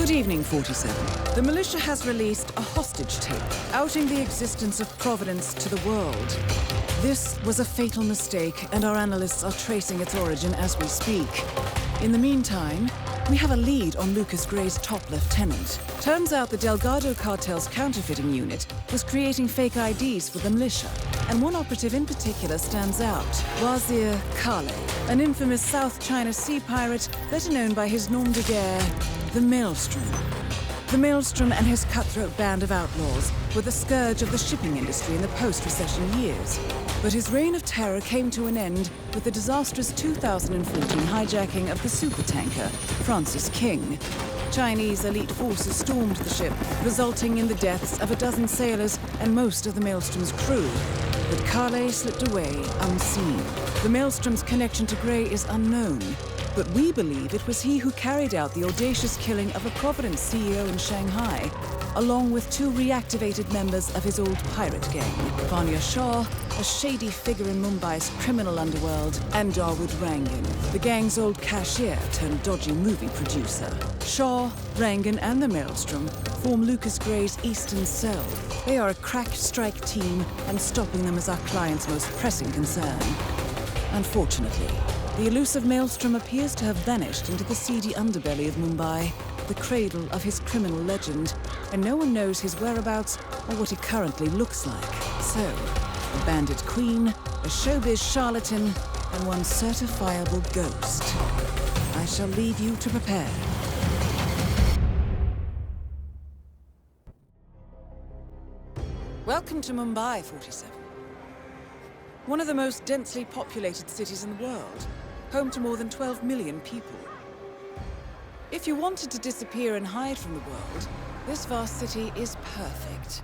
Good evening, 47. The militia has released a hostage tape, outing the existence of Providence to the world. This was a fatal mistake, and our analysts are tracing its origin as we speak. In the meantime, we have a lead on Lucas Gray's top lieutenant. Turns out the Delgado cartel's counterfeiting unit was creating fake IDs for the militia, and one operative in particular stands out, Wazir Kale, an infamous South China Sea pirate better known by his nom de guerre, the Maelstrom. The Maelstrom and his cutthroat band of outlaws were the scourge of the shipping industry in the post-recession years. But his reign of terror came to an end with the disastrous 2014 hijacking of the supertanker, Francis King. Chinese elite forces stormed the ship, resulting in the deaths of a dozen sailors and most of the Maelstrom's crew. But Kale slipped away unseen. The Maelstrom's connection to Gray is unknown, but we believe it was he who carried out the audacious killing of a Providence CEO in Shanghai, along with two reactivated members of his old pirate gang, Vanya Shah, a shady figure in Mumbai's criminal underworld, and Dawood Rangan, the gang's old cashier turned dodgy movie producer. Shah, Rangan, and the Maelstrom form Lucas Gray's Eastern Cell. They are a crack strike team, and stopping them is our client's most pressing concern. Unfortunately, the elusive Maelstrom appears to have vanished into the seedy underbelly of Mumbai, the cradle of his criminal legend, and no one knows his whereabouts or what he currently looks like. So, a bandit queen, a showbiz charlatan, and one certifiable ghost. I shall leave you to prepare. Welcome to Mumbai, 47. One of the most densely populated cities in the world, home to more than 12 million people. If you wanted to disappear and hide from the world, this vast city is perfect.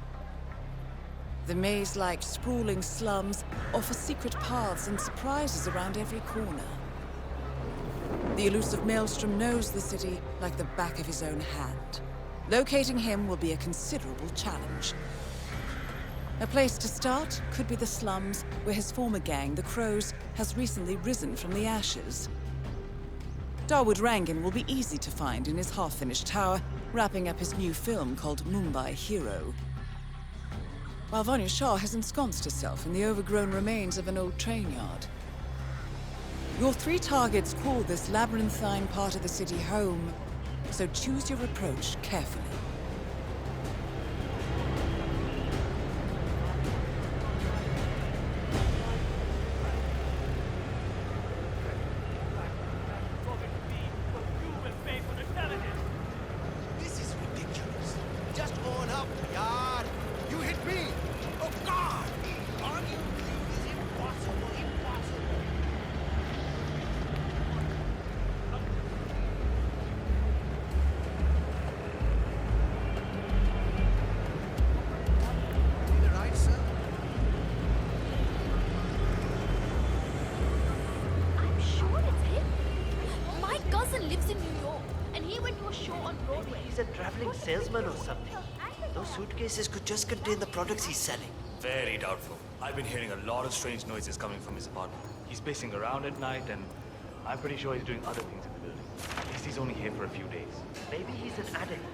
The maze-like sprawling slums offer secret paths and surprises around every corner. The elusive Maelstrom knows the city like the back of his own hand. Locating him will be a considerable challenge. A place to start could be the slums, where his former gang, the Crows, has recently risen from the ashes. Dawood Rangan will be easy to find in his half-finished tower, wrapping up his new film called Mumbai Hero. While Vanya Shah has ensconced herself in the overgrown remains of an old train yard. Your three targets call this labyrinthine part of the city home, so choose your approach carefully. Lives in New York, and he went to a show on Broadway. Maybe he's a traveling salesman or something. Those suitcases could just contain the products he's selling. Very doubtful. I've been hearing a lot of strange noises coming from his apartment. He's pacing around at night, and I'm pretty sure he's doing other things in the building. At least he's only here for a few days. Maybe he's an addict,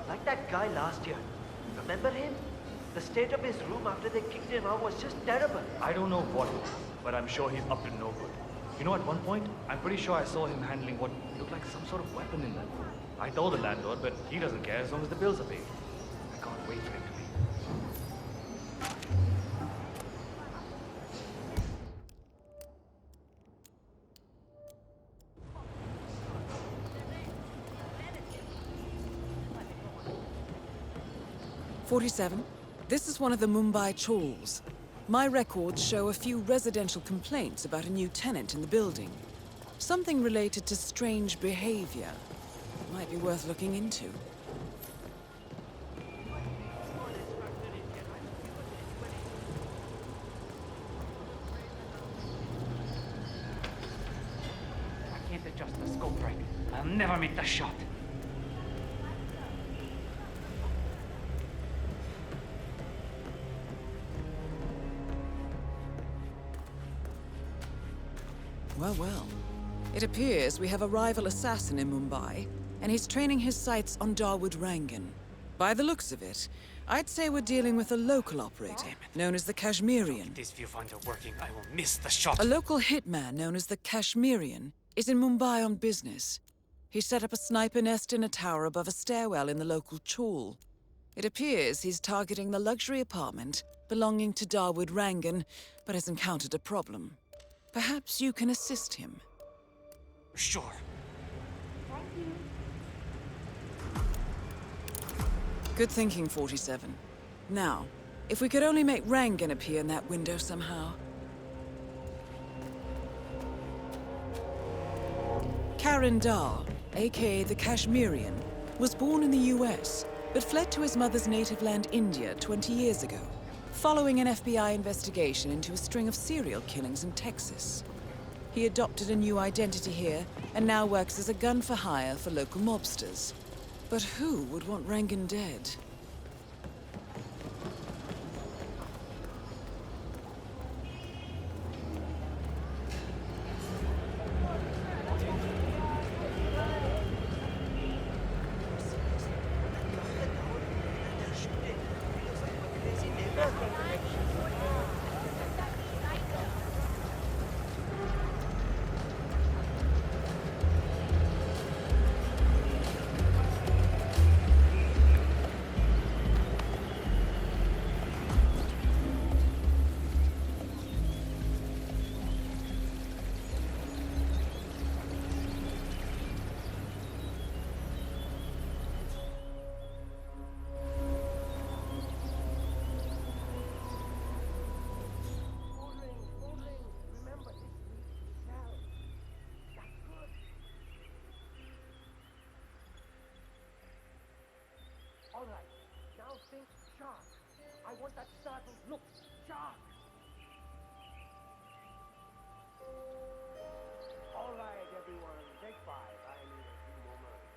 like that guy last year. Remember him? The state of his room after they kicked him out was just terrible. I don't know what, but I'm sure he's up to no good. You know, at one point, I'm pretty sure I saw him handling what looked like some sort of weapon in that room. I told the landlord, but he doesn't care as long as the bills are paid. I can't wait for him to leave. "47. This is one of the Mumbai chawls. My records show a few residential complaints about a new tenant in the building. Something related to strange behavior. It might be worth looking into." I can't adjust the scope right. I'll never make the shot. Well, well. It appears we have a rival assassin in Mumbai, and he's training his sights on Darwood Rangan. By the looks of it, I'd say we're dealing with a local operator, known as the Kashmirian. This viewfinder working, I will miss the shot. A local hitman known as the Kashmirian is in Mumbai on business. He set up a sniper nest in a tower above a stairwell in the local chawl. It appears he's targeting the luxury apartment belonging to Darwood Rangan, but has encountered a problem. Perhaps you can assist him. Sure. Good thinking, 47. Now, if we could only make Rangan appear in that window somehow. Karan Dar, aka the Kashmirian, was born in the US, but fled to his mother's native land, India, 20 years ago, following an FBI investigation into a string of serial killings in Texas. He adopted a new identity here, and now works as a gun for hire for local mobsters. But who would want Rangan dead? All right, now think sharp. I want that startled look. Sharp. All right, everyone, take 5. I need a few moments.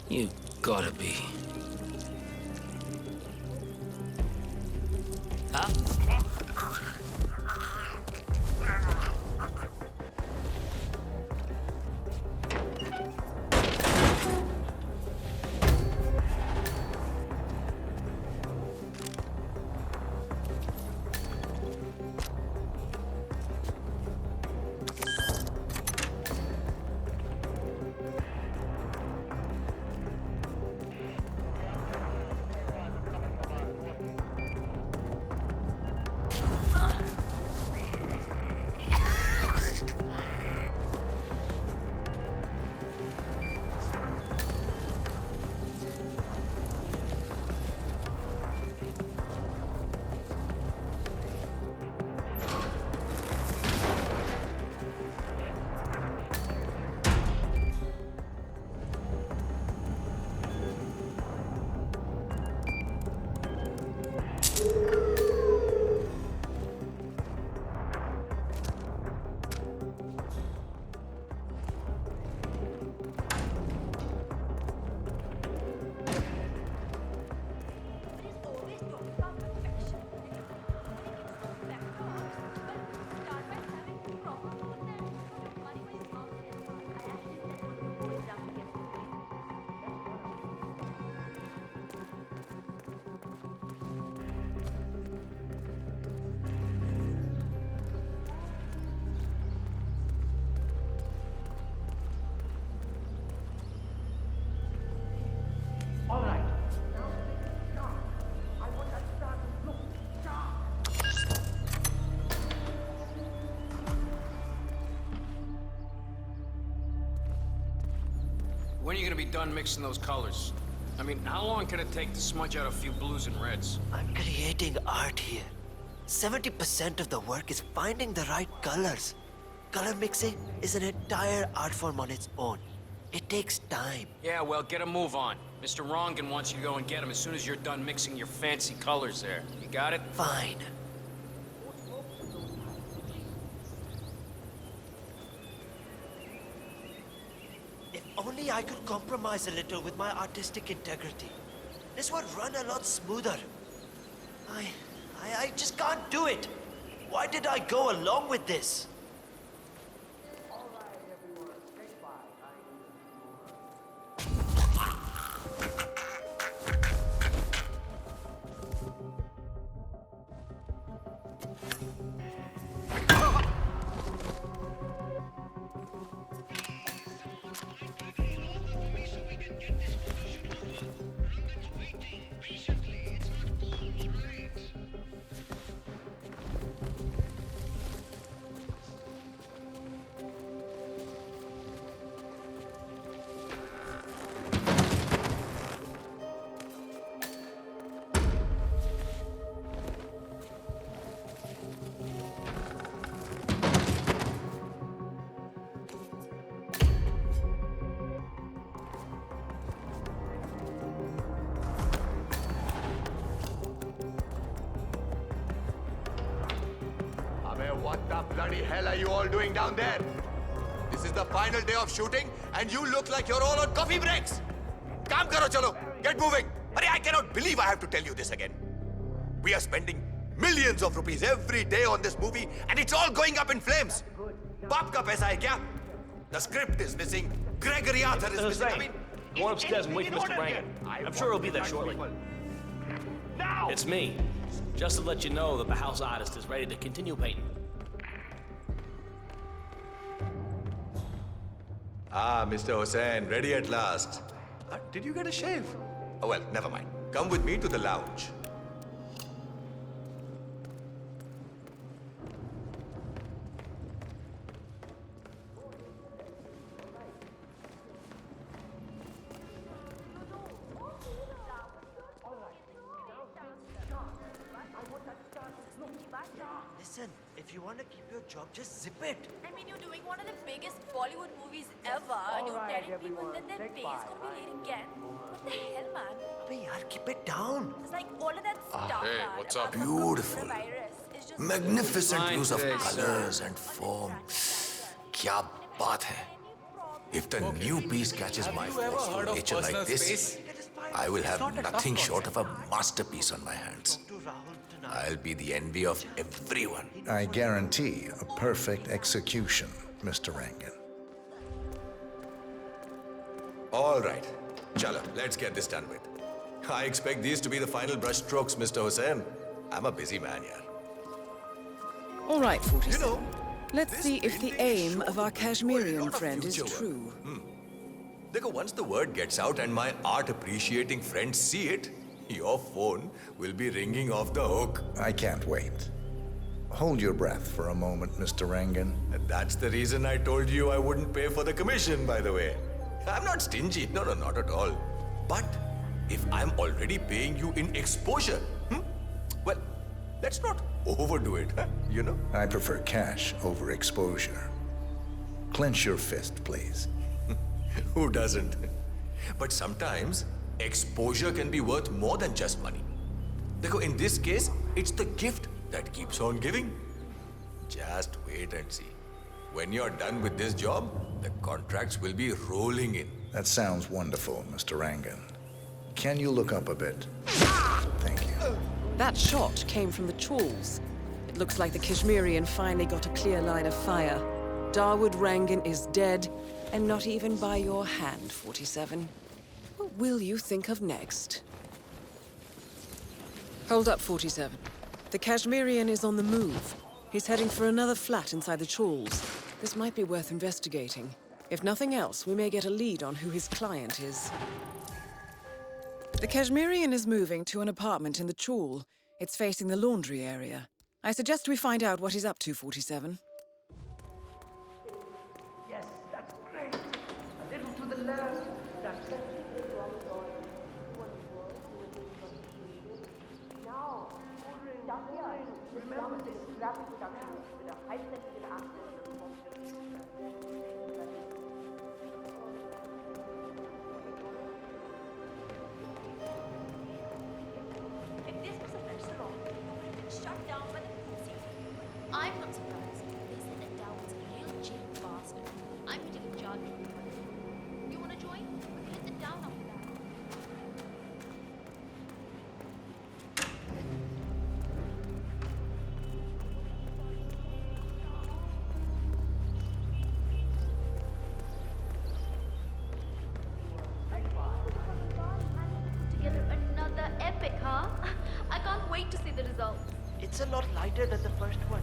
You gotta be. When are you gonna be done mixing those colors? I mean, how long can it take to smudge out a few blues and reds? I'm creating art here. 70% of the work is finding the right colors. Color mixing is an entire art form on its own. It takes time. Yeah, well, get a move on. Mr. Rongan wants you to go and get him as soon as you're done mixing your fancy colors there. You got it? Fine. If only I could compromise a little with my artistic integrity. This would run a lot smoother. I just can't do it. Why did I go along with this? What the bloody hell are you all doing down there? This is the final day of shooting and you look like you're all on coffee breaks. Kaam karo chalo, get moving. Arey, I cannot believe I have to tell you this again. We are spending millions of rupees every day on this movie and it's all going up in flames. Baap ka paisa hai kya? The script is missing. Gregory Arthur is missing. I mean, go on upstairs and wait for Mr. Rangan. I'm sure he'll be there shortly. now! It's me. Just to let you know that the house artist is ready to continue painting. Ah, Mr. Hussain, ready at last. Did you get a shave? Oh, well, never mind. Come with me to the lounge. Listen, if you want to keep your job, just zip it. I mean, you're doing one of the biggest Bollywood movies ever, and you're telling people that their pay is gonna be late again? What the hell, man? Abey, yaar, keep it down. It's like all of that stuff, hey, man, what's up? about the Beautiful. coronavirus is just Magnificent Fine use of face. colors and form. Kya baat hai. If the new piece catches my forceful nature like this, I will have nothing short of a masterpiece on my hands. To Rahul tonight. I'll be the envy of everyone. I guarantee a perfect execution, Mr. Rangan. All right. Chala, let's get this done with. I expect these to be the final brush strokes, Mr. Hussain. I'm a busy man here. All right, 47. You know, Let's this see if the painting is aim showing of our you a lot Kashmirian of friend is future work. true. Dekho, once the word gets out and my art-appreciating friends see it, your phone will be ringing off the hook. I can't wait. Hold your breath for a moment, Mr. Rangan. And that's the reason I told you I wouldn't pay for the commission, by the way. I'm not stingy. No, not at all. But if I'm already paying you in exposure, well, let's not overdo it, you know? I prefer cash over exposure. Clench your fist, please. Who doesn't? But sometimes, exposure can be worth more than just money. Dekho, in this case, it's the gift that keeps on giving. Just wait and see. When you're done with this job, the contracts will be rolling in. That sounds wonderful, Mr. Rangan. Can you look up a bit? Thank you. That shot came from the trawls. It looks like the Kashmirian finally got a clear line of fire. Dawood Rangan is dead, and not even by your hand, 47. What will you think of next? Hold up, 47. The Kashmirian is on the move. He's heading for another flat inside the trawls. This might be worth investigating. If nothing else, we may get a lead on who his client is. The Kashmirian is moving to an apartment in the trawl. It's facing the laundry area. I suggest we find out what he's up to, 47. Yes, that's great. A little to the left, graphic production with a high-sensitive access and If this was a French salon, it would have been shut down by the food safety. I'm not surprised. They said that Darwin's a real jail bastard. I'm getting in charge of it. You want to join? We can hit the town after that. Together another epic, huh? I can't wait to see the results. It's a lot lighter than the first one.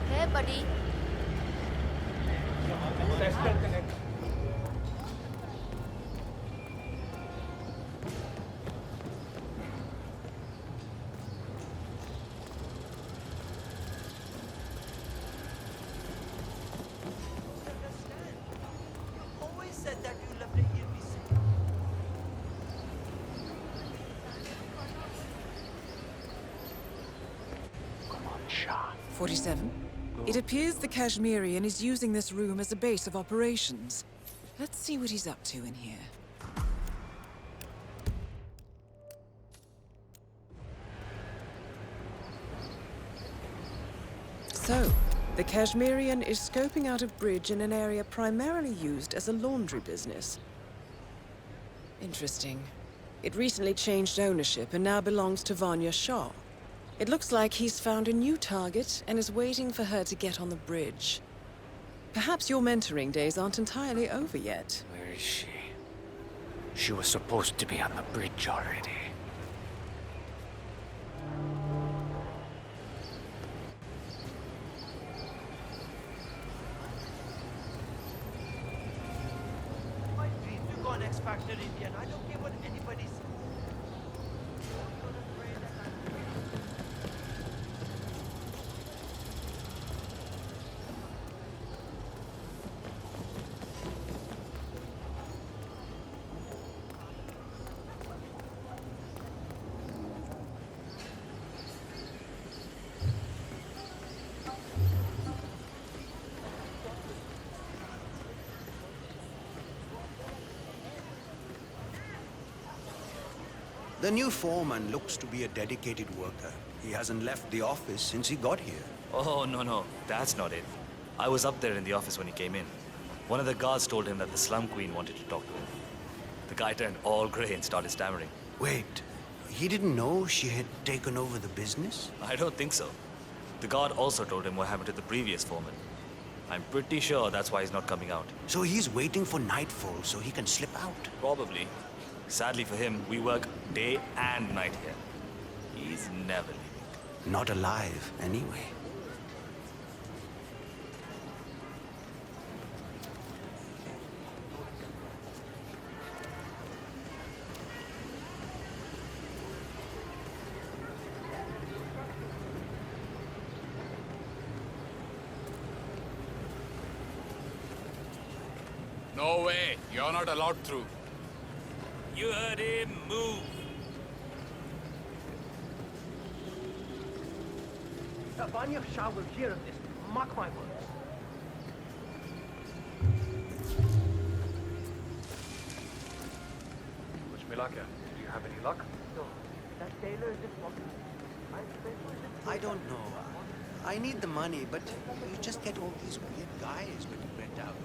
Hey, buddy. Always said that you left a earpiece. 47. It appears the Kashmirian is using this room as a base of operations. Let's see what he's up to in here. So, the Kashmirian is scoping out a bridge in an area primarily used as a laundry business. Interesting. It recently changed ownership and now belongs to Vanya Shah. It looks like he's found a new target and is waiting for her to get on the bridge. Perhaps your mentoring days aren't entirely over yet. Where is she? She was supposed to be on the bridge already. My dream to go on X Factor Indian. I don't care what anybody says. The new foreman looks to be a dedicated worker. He hasn't left the office since he got here. Oh, no, that's not it. I was up there in the office when he came in. One of the guards told him that the slum queen wanted to talk to him. The guy turned all grey and started stammering. Wait, he didn't know she had taken over the business? I don't think so. The guard also told him what happened to the previous foreman. I'm pretty sure that's why he's not coming out. So he's waiting for nightfall so he can slip out? Probably. Sadly for him, we work day and night here. He's never leaving. Not alive, anyway. No way. You're not allowed through. You heard him. Move. Vanya Shah will hear of this. Mark my words. Kuch mila kya? Do you have any luck? No, that tailor is just walking. I don't know. I need the money, but you just get all these weird guys when you rent out.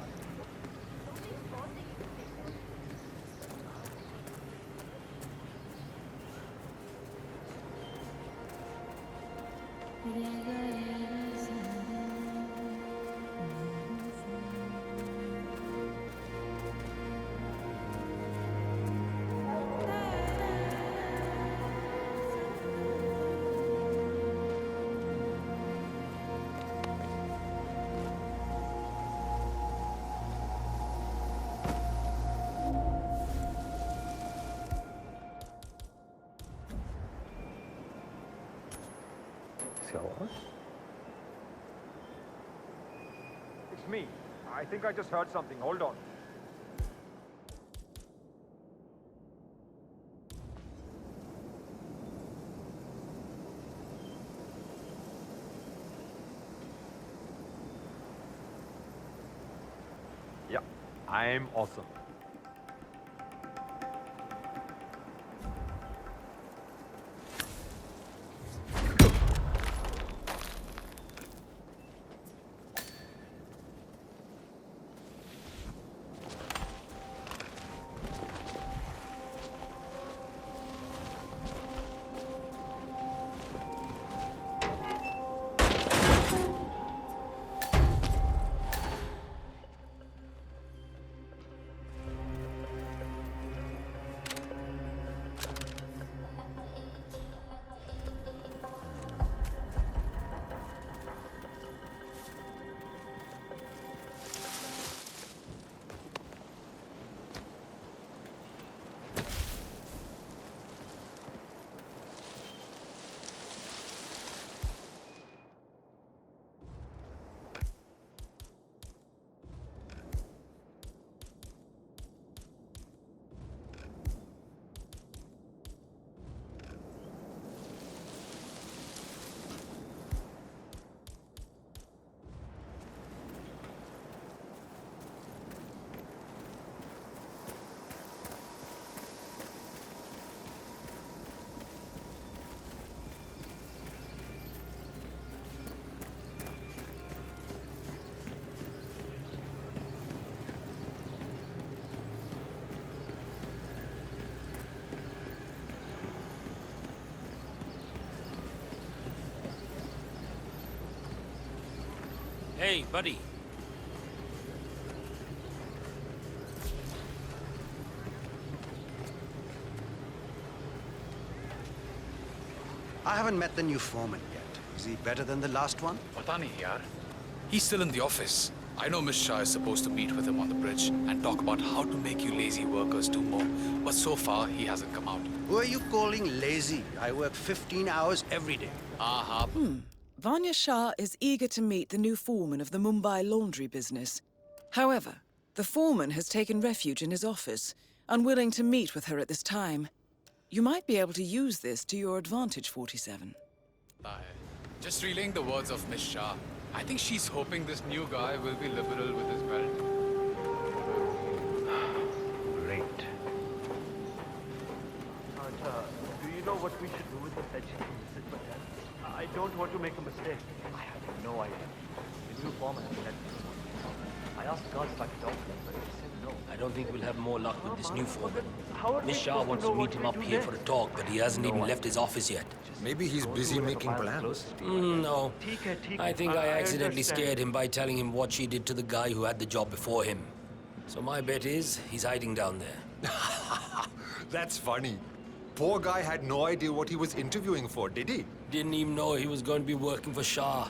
It's me. I think I just heard something. Hold on. Yeah, I'm awesome. Hey, buddy. I haven't met the new foreman yet. Is he better than the last one? Pata nahi yaar. He's still in the office. I know Miss Shah is supposed to meet with him on the bridge and talk about how to make you lazy workers do more. But so far, he hasn't come out. Who are you calling lazy? I work 15 hours every day. Aha. Vanya Shah is eager to meet the new foreman of the Mumbai laundry business. However, the foreman has taken refuge in his office, unwilling to meet with her at this time. You might be able to use this to your advantage, 47. Just relaying the words of Miss Shah. I think she's hoping this new guy will be liberal with his belt. Great. Do you know what we should do with the veggies from the Hitman? I don't want to make a mistake. I have no idea. The new foreman has let me know. I asked the guards if I could talk to them, but they said no. I don't think we'll have more luck with this new foreman. How are we Miss Shah supposed wants to to know meet what him we up do here next? for a talk, but he hasn't even left his office yet. Maybe he's busy making plans. No. I think I accidentally understand. scared him by telling him what she did to the guy who had the job before him. So my bet is he's hiding down there. That's funny. Poor guy had no idea what he was interviewing for, did he? Didn't even know he was going to be working for Shah.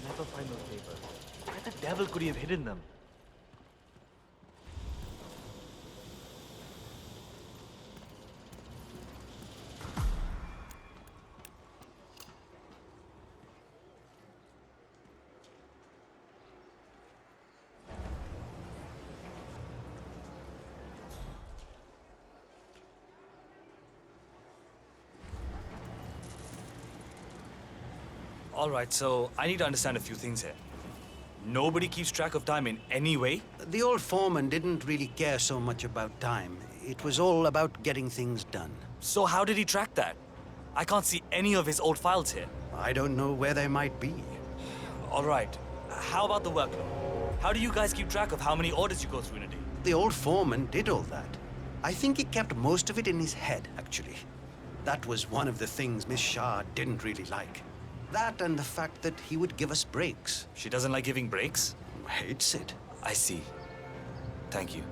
Never find those papers. Where the devil could he have hidden them? All right, so I need to understand a few things here. Nobody keeps track of time in any way? The old foreman didn't really care so much about time. It was all about getting things done. So how did he track that? I can't see any of his old files here. I don't know where they might be. All right, how about the workload? How do you guys keep track of how many orders you go through in a day? The old foreman did all that. I think he kept most of it in his head, actually. That was one of the things Miss Shah didn't really like. That and the fact that he would give us breaks. She doesn't like giving breaks? Hates it. I see. Thank you.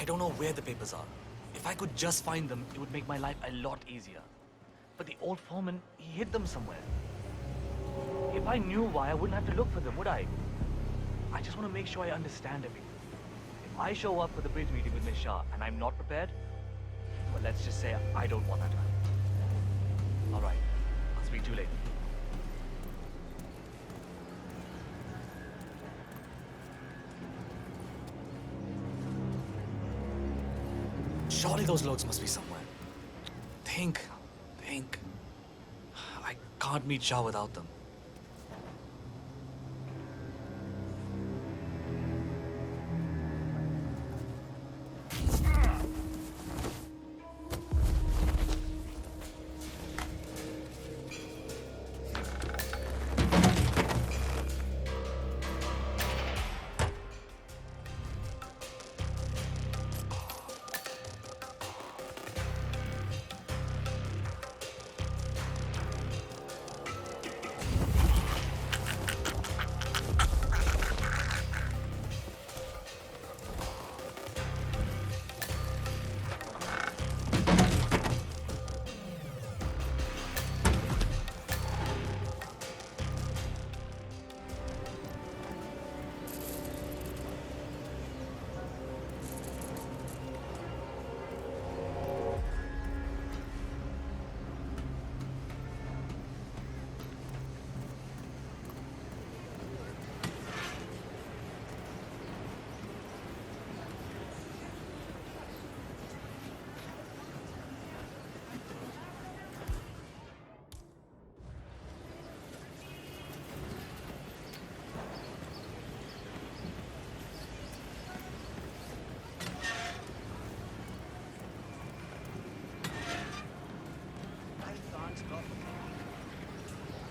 don't know where the papers are. If I could just find them, it would make my life a lot easier. But the old foreman, he hid them somewhere. If I knew why, I wouldn't have to look for them, would I? I just want to make sure I understand everything. If I show up for the bridge meeting with Miss Shah and I'm not prepared, well, let's just say I don't want that to happen. All right. I'll speak to you later. Surely those loads must be somewhere. Think. I can't meet Shah without them.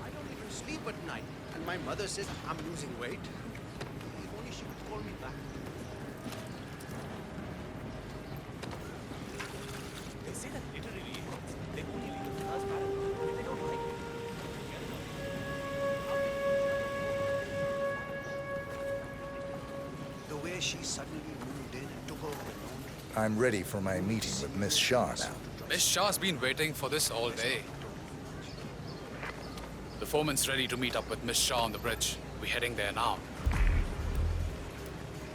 I don't even sleep at night, and my mother says I'm losing weight. If only she would call me back. They say that literally idiots, they only leave the first paragraph if they don't like it. The way she suddenly moved in and took over the laundry. I'm ready for my meeting with Miss Shah now. Miss Shah's been waiting for this all day. The foreman's ready to meet up with Miss Shah on the bridge. We're heading there now.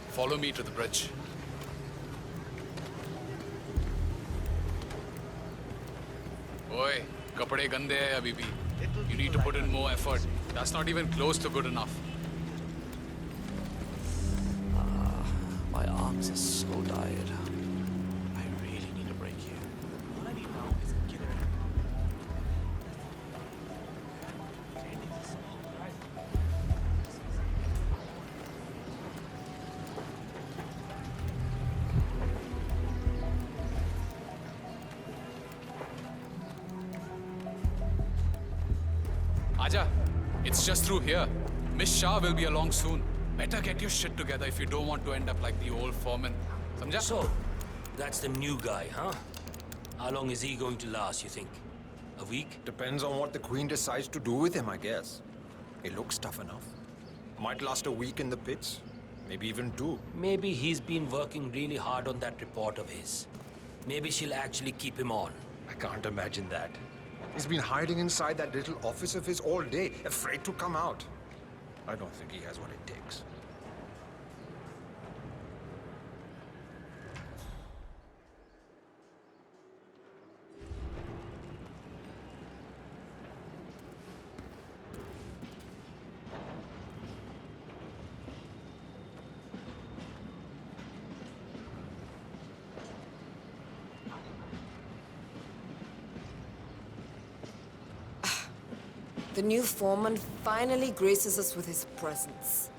Follow me to the bridge. Oi, kapade gande hai abhi bhi. You need to put in more effort. That's not even close to good enough. My arms are so tired. I really need a break here. All I need now is a killer. Aja, it's just through here. Miss Shah will be along soon. Better get your shit together if you don't want to end up like the old foreman. Samjha? So, that's the new guy, huh? How long is he going to last, you think? A week? Depends on what the Queen decides to do with him, I guess. He looks tough enough. Might last a week in the pits. Maybe even 2. Maybe he's been working really hard on that report of his. Maybe she'll actually keep him on. I can't imagine that. He's been hiding inside that little office of his all day, afraid to come out. I don't think he has what it takes. The new foreman finally graces us with his presence.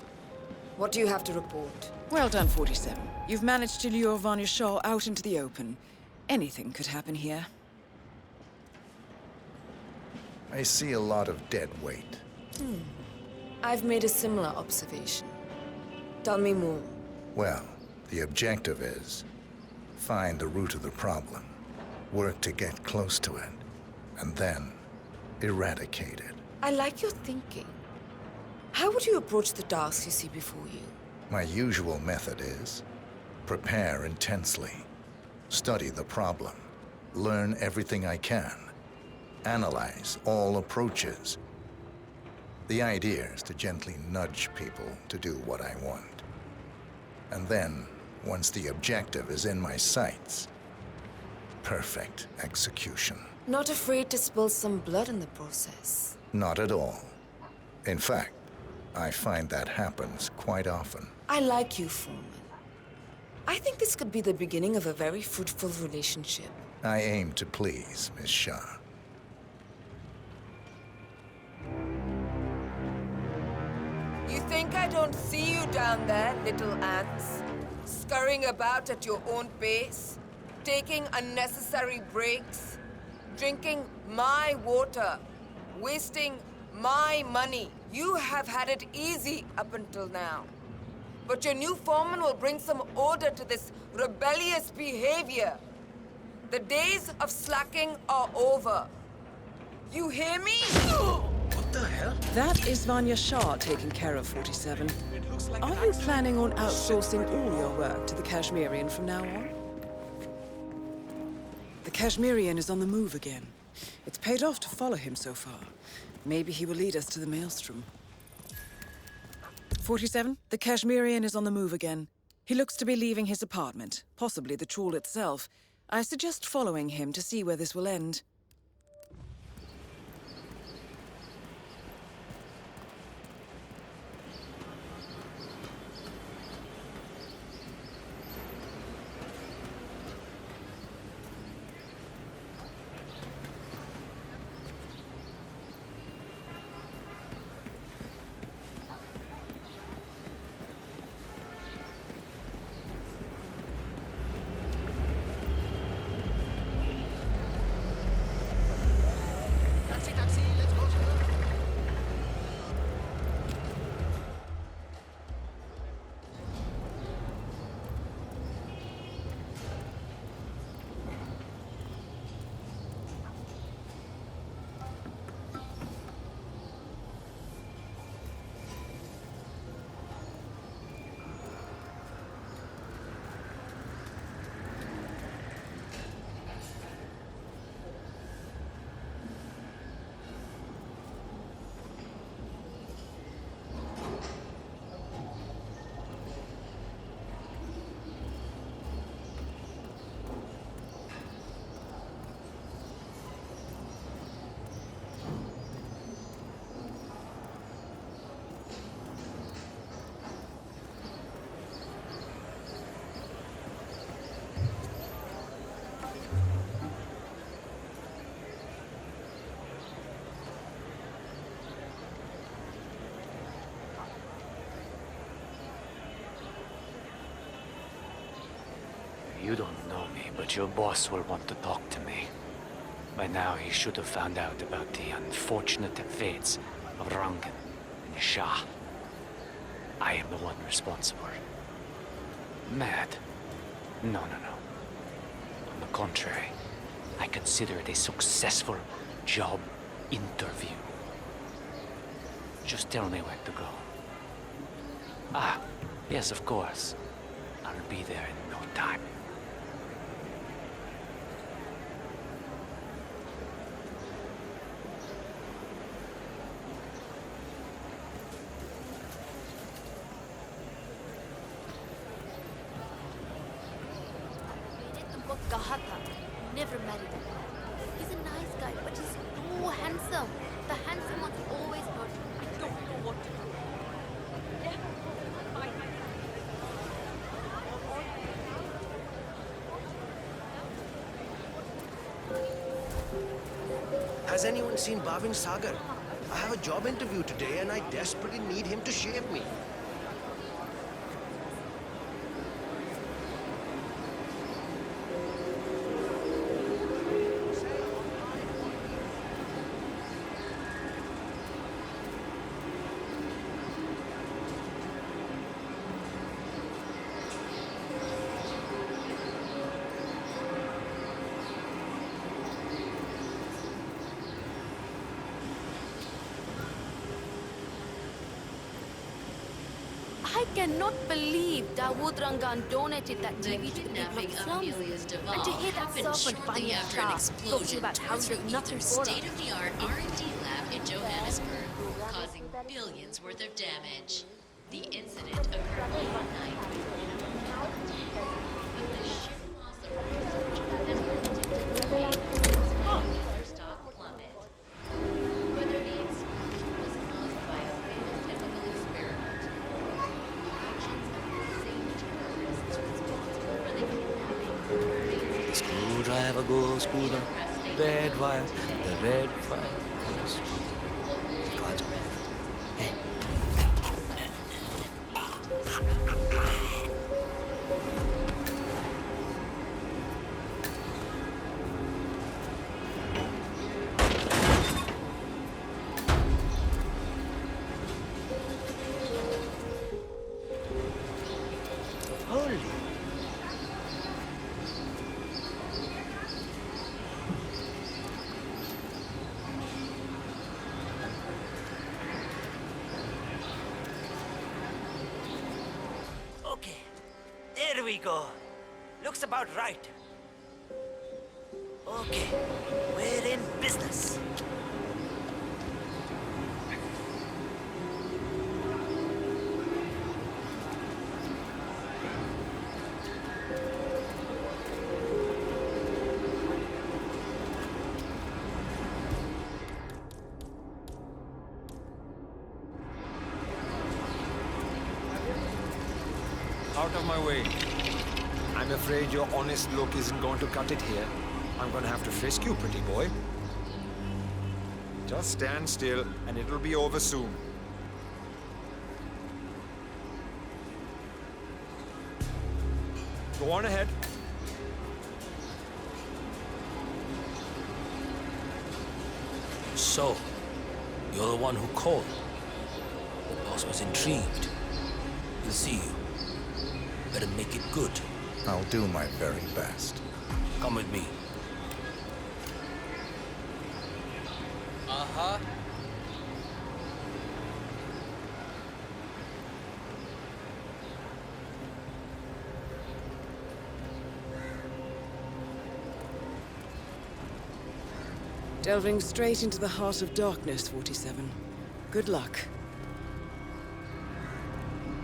What do you have to report? Well done, 47. You've managed to lure Vanya Shaw out into the open. Anything could happen here. I see a lot of dead weight. I've made a similar observation. Tell me more. Well, the objective is find the root of the problem, work to get close to it, and then eradicate it. I like your thinking. How would you approach the tasks you see before you? My usual method is Prepare intensely. Study the problem. Learn everything I can. Analyze all approaches. The idea is to gently nudge people to do what I want. And then, once the objective is in my sights, perfect execution. Not afraid to spill some blood in the process? Not at all. In fact, I find that happens quite often. I like you, Foreman. I think this could be the beginning of a very fruitful relationship. I aim to please, Miss Shah. You think I don't see you down there, little ants? Scurrying about at your own pace? Taking unnecessary breaks? Drinking my water? Wasting my money? You have had it easy up until now. But your new foreman will bring some order to this rebellious behavior. The days of slacking are over. You hear me? What the hell? That is Vanya Shah taking care of 47. Are you planning on outsourcing all your work to the Kashmirian from now on? The Kashmirian is on the move again. It's paid off to follow him so far. Maybe he will lead us to the maelstrom. 47, the Kashmirian is on the move again. He looks to be leaving his apartment, possibly the trawl itself. I suggest following him to see where this will end. You don't know me, but your boss will want to talk to me. By now, he should have found out about the unfortunate fates of Rangan and Shah. I am the one responsible. Mad? No. On the contrary, I consider it a successful job interview. Just tell me where to go. Ah, yes, of course. I'll be there in no time. कहा था, never marry him. He's a nice guy, but he's too handsome. The handsome ones always hurt. I don't know what to do. Has anyone seen Bhavin Sagar? I have a job interview today and I desperately need him to shave me. I cannot believe Dawood Rangan donated that TV to the people of the slums. And to hear that serpent Vanya Shah talking about how he does nothing for us. State-of-the-art R&D lab in Johannesburg, causing billions worth of damage. The incident occurred one night when the ship lost the research that predicted the stock plummet. Whether the explosion was caused by a fatal chemical experiment, actions of the same terrorists responsible for the kidnapping. Screwdriver goes screw the red wire, the red wire goes. God. Hey. Holy. Okay, there we go. Looks about right. Okay, we're in business. Out of my way. I'm afraid your honest look isn't going to cut it here. I'm going to have to frisk you, pretty boy. Just stand still, and it'll be over soon. Go on ahead. So, you're the one who called. The boss was intrigued. We'll see you. Better make it good. I'll do my very best. Come with me. Uh-huh. Delving straight into the heart of darkness, 47. Good luck.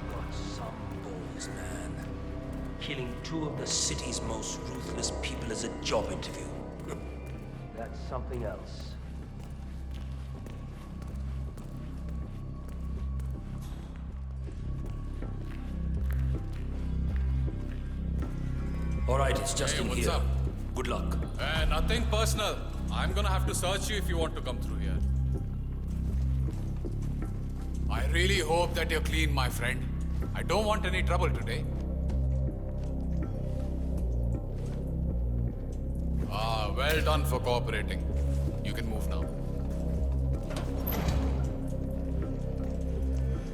Got some balls, man. Killing two of the city's most ruthless people as a job interview. That's something else. All right, it's just Hey, in what's here. up? Good luck. Nothing personal. I'm gonna have to search you if you want to come through here. I really hope that you're clean, my friend. I don't want any trouble today. Well done for cooperating. You can move now.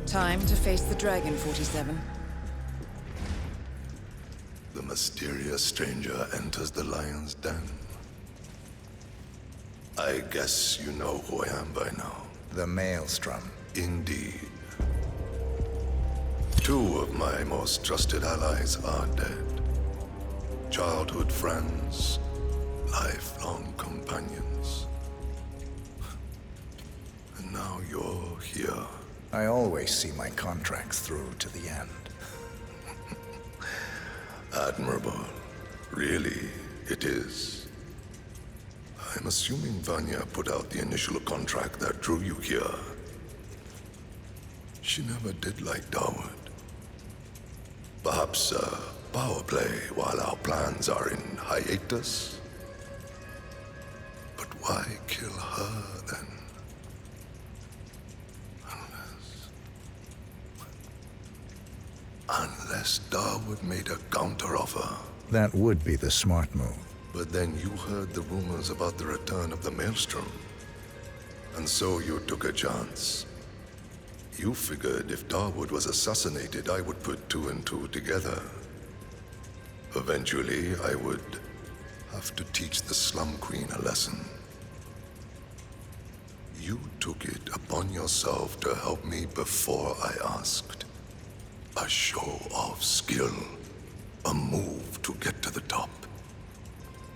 Time to face the dragon, 47. The mysterious stranger enters the lion's den. I guess you know who I am by now. The Maelstrom. Indeed. Two of my most trusted allies are dead. Childhood friends, lifelong companions. And now you're here. I always see my contracts through to the end. Admirable. Really, it is. I'm assuming Vanya put out the initial contract that drew you here. She never did like Dawood. Perhaps power play while our plans are in hiatus? But why kill her then? Unless Dawood made a counteroffer. That would be the smart move. But then you heard the rumors about the return of the Maelstrom. And so you took a chance. You figured if Dawood was assassinated, I would put two and two together. Eventually, I would have to teach the Slum Queen a lesson. You took it upon yourself to help me before I asked. A show of skill. A move to get to the top.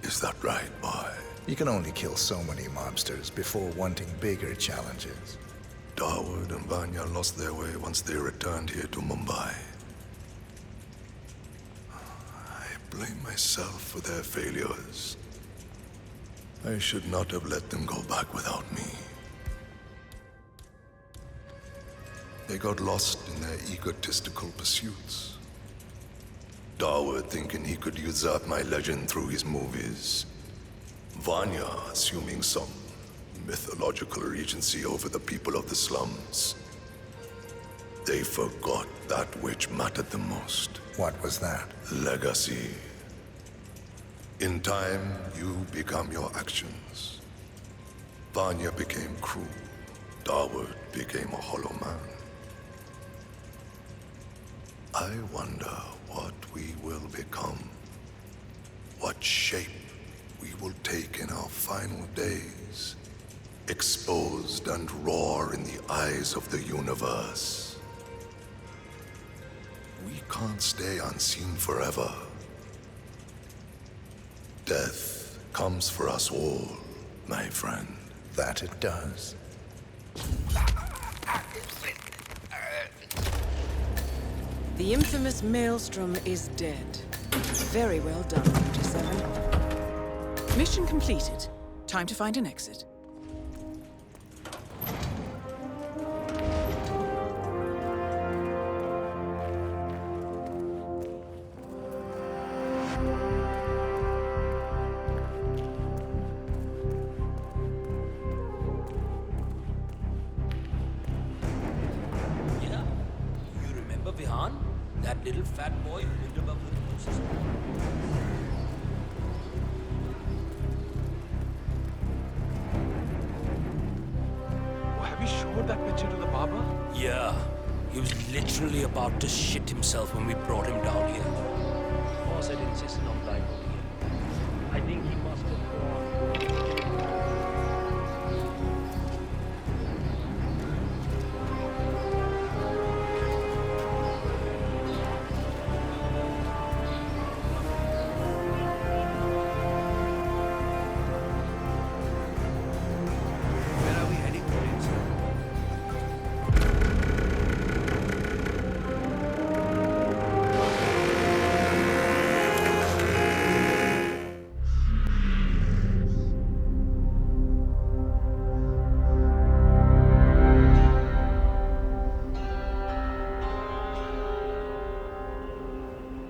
Is that right, boy? You can only kill so many mobsters before wanting bigger challenges. Dawood and Vanya lost their way once they returned here to Mumbai. I blame myself for their failures. I should not have let them go back without me. They got lost in their egotistical pursuits. Dawood thinking he could usurp my legend through his movies. Vanya assuming some mythological regency over the people of the slums. They forgot that which mattered the most. What was that? Legacy. In time, you become your actions. Vanya became cruel. Dawood became a hollow man. I wonder what we will become. What shape we will take in our final days. Exposed and roar in the eyes of the universe. We can't stay unseen forever. Death comes for us all, my friend. That it does. The infamous Maelstrom is dead. Very well done, 47. Mission completed. Time to find an exit. Yeah? You remember Vihan? That little fat boy who lived above the Moses? Have you showed that picture to the barber? Yeah. He was literally about to shit himself when we brought him down here. Boss had insisted on blindfolding him. I think he must have gone. Where are we heading to, sir?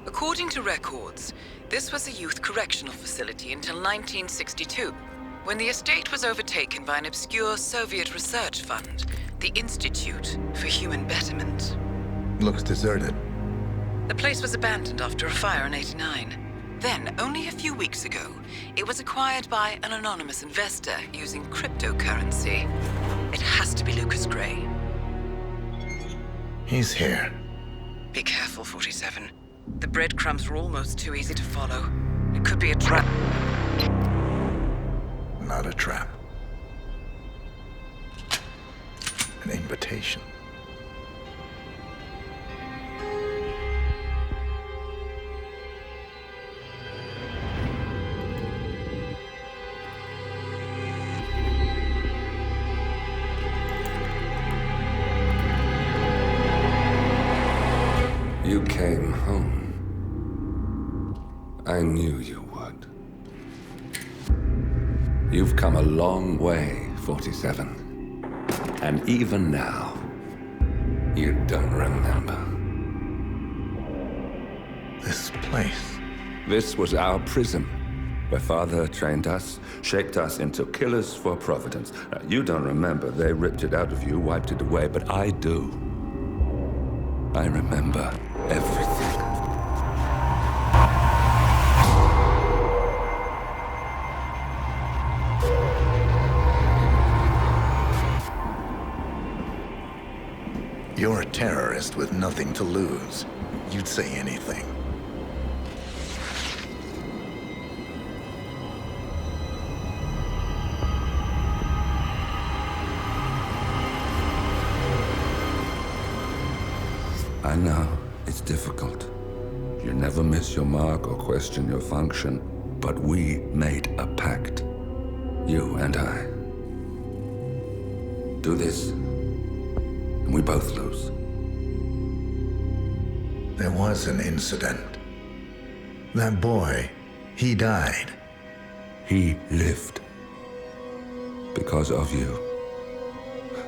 According to records, this was a youth correctional facility until 1962, when the estate was overtaken by an obscure Soviet research fund, the Institute for Human Betterment. Looks deserted. The place was abandoned after a fire in '89. Then, only a few weeks ago, it was acquired by an anonymous investor using cryptocurrency. It has to be Lucas Gray. He's here. Be careful, 47. The breadcrumbs were almost too easy to follow. It could be a trap. Not a trap. An invitation. You came home. I knew you would. You've come a long way, 47. And even now, you don't remember. This place. This was our prison, where Father trained us, shaped us into killers for Providence. You don't remember. They ripped it out of you, wiped it away, but I do. I remember everything. You're a terrorist with nothing to lose. You'd say anything. I know. It's difficult. You never miss your mark or question your function, but we made a pact. You and I. Do this, and we both lose. There was an incident. That boy, he died. He lived. Because of you.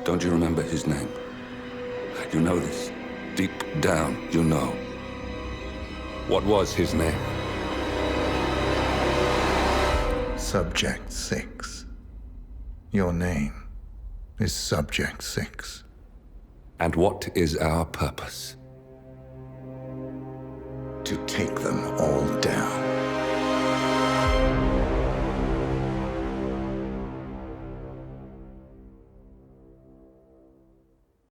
Don't you remember his name? You know this. Deep down, you know. What was his name? Subject 6. Your name is Subject 6. And what is our purpose? To take them all